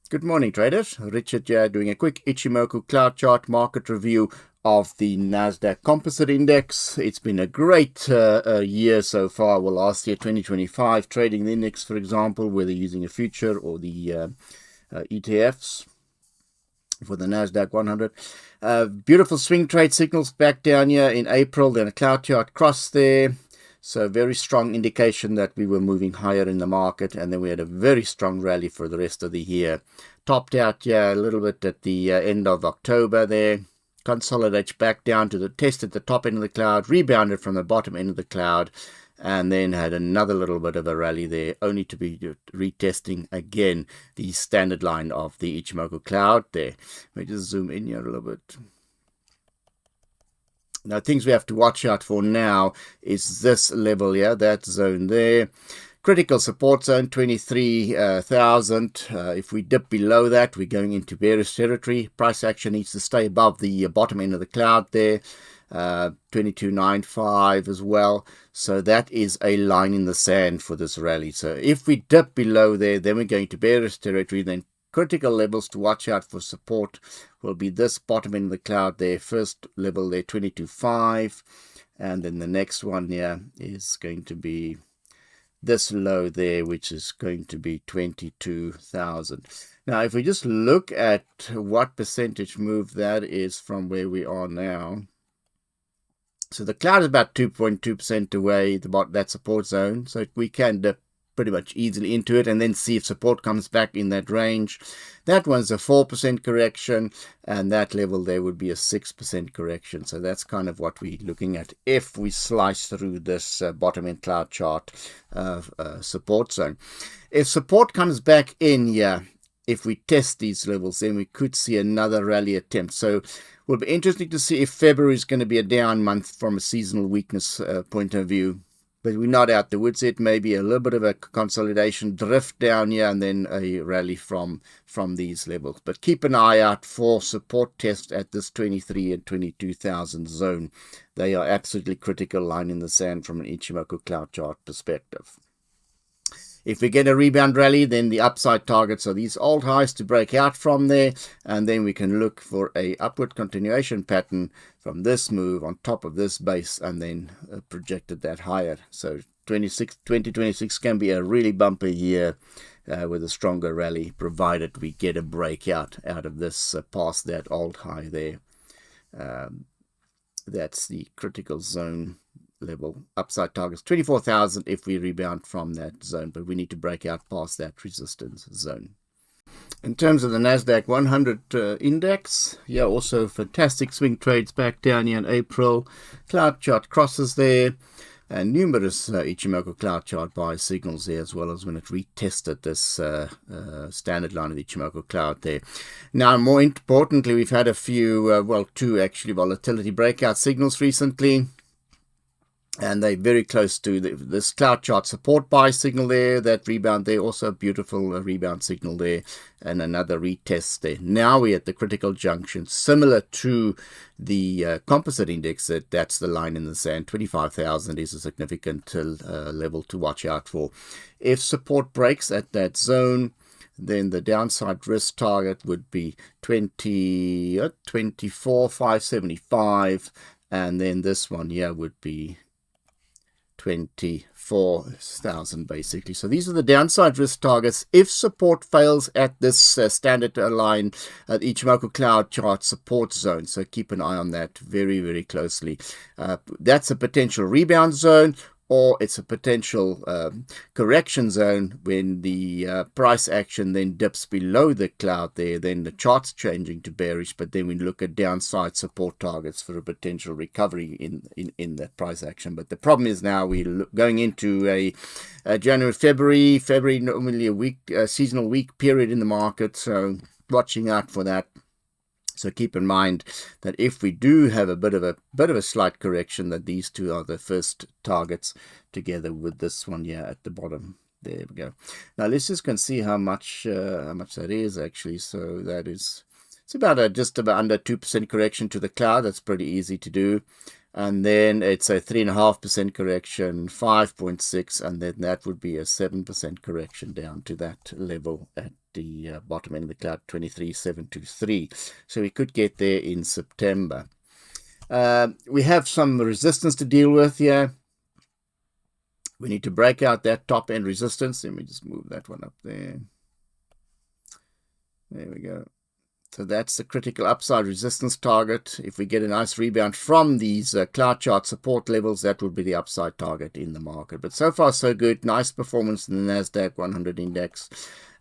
Good morning, traders. Richard here doing a quick Ichimoku cloud chart market review of the NASDAQ Composite Index. It's been a great year so far. Well, last year, 2025, trading the index, for example, whether using a future or the ETFs for the NASDAQ 100. Beautiful swing trade signals back down here in April, then a cloud chart cross there. So very strong indication that we were moving higher in the market, and then we had a very strong rally for the rest of the year. Topped out a little bit at the end of October there. Consolidates back down to the test at the top end of the cloud, rebounded from the bottom end of the cloud, and then had another little bit of a rally there, only to be retesting again the standard line of the Ichimoku cloud there. Let me just zoom in here a little bit. Now, things we have to watch out for now is this level here, that zone there. Critical support zone, 23,000. If we dip below that, we're going into bearish territory. Price action needs to stay above the bottom end of the cloud there. 22.95 as well. So that is a line in the sand for this rally. So if we dip below there, then we're going to bearish territory. Then critical levels to watch out for support will be this bottom end of the cloud there. First level there, 22.5. And then the next one here is going to be this low there, which is going to be 22,000. Now, if we just look at what percentage move that is from where we are now. So the cloud is about 2.2% away, that support zone. So we can dip pretty much easily into it and then see if support comes back in that range. That one's a 4% correction, and that level there would be a 6% correction. So that's kind of what we're looking at if we slice through this bottom end cloud chart support zone. If support comes back in here, if we test these levels, then we could see another rally attempt. So it will be interesting to see if February is going to be a down month from a seasonal weakness point of view. But we're not out the woods yet. Maybe a little bit of a consolidation drift down here and then a rally from these levels. But keep an eye out for support tests at this 23 and 22,000 zone. They are absolutely critical line in the sand from an Ichimoku cloud chart perspective. If we get a rebound rally, then the upside targets are these old highs to break out from there, and then we can look for a upward continuation pattern from this move on top of this base, and then projected that higher. So 2026 can be a really bumper year with a stronger rally, provided we get a breakout out of this past that old high there. That's the critical zone level. Upside targets 24,000 if we rebound from that zone, but we need to break out past that resistance zone. In terms of the NASDAQ 100 index, also fantastic swing trades back down here in April. Cloud chart crosses there, and numerous Ichimoku cloud chart buy signals there, as well as when it retested this standard line of the Ichimoku cloud there. Now, more importantly, we've had a few, two actually, volatility breakout signals recently. And they're very close to this cloud chart support buy signal there, that rebound there, also a beautiful rebound signal there, and another retest there. Now we're at the critical junction, similar to the composite index. That's the line in the sand. 25,000 is a significant level to watch out for. If support breaks at that zone, then the downside risk target would be 24,575, and then this one here would be 24,000 basically. So these are the downside risk targets if support fails at this standard line at Ichimoku cloud chart support zone. So keep an eye on that very, very closely. That's a potential rebound zone, or it's a potential correction zone when the price action then dips below the cloud there. Then the chart's changing to bearish, but then we look at downside support targets for a potential recovery in that price action. But the problem is now we're going into a January, February normally a seasonal weak period in the market, so watching out for that. So keep in mind that if we do have a bit of a slight correction, that these two are the first targets together with this one here at the bottom. There we go. Now let's just see how much that is actually. So that is, it's about just about under 2% correction to the cloud. That's pretty easy to do. and then it's a 3.5% correction, 5.6, and then that would be a 7% correction down to that level at the bottom end of the cloud, 23,723. So we could get there in September. We have some resistance to deal with here. We need to break out that top end resistance. Let me just move that one up there. There we go. So that's the critical upside resistance target. If we get a nice rebound from these cloud chart support levels, that would be the upside target in the market. But so far, so good. Nice performance in the NASDAQ 100 index.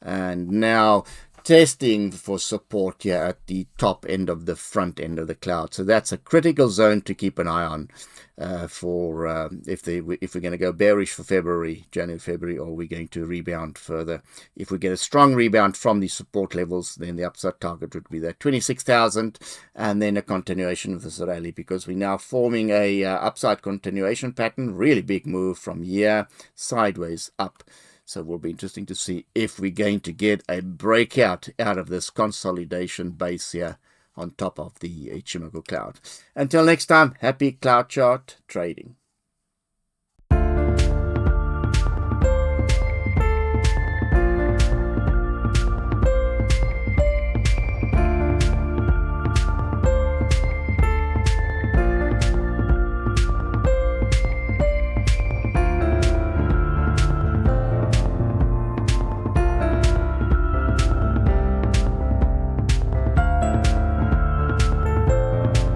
And now testing for support here at the top end of the front end of the cloud. So that's a critical zone to keep an eye on if we're going to go bearish for January, February, or we're going to rebound further. If we get a strong rebound from these support levels, then the upside target would be that 26,000, and then a continuation of this rally, because we're now forming a upside continuation pattern. Really big move from here sideways up. So it will be interesting to see if we're going to get a breakout out of this consolidation base here on top of the Ichimoku cloud. Until next time, happy cloud chart trading.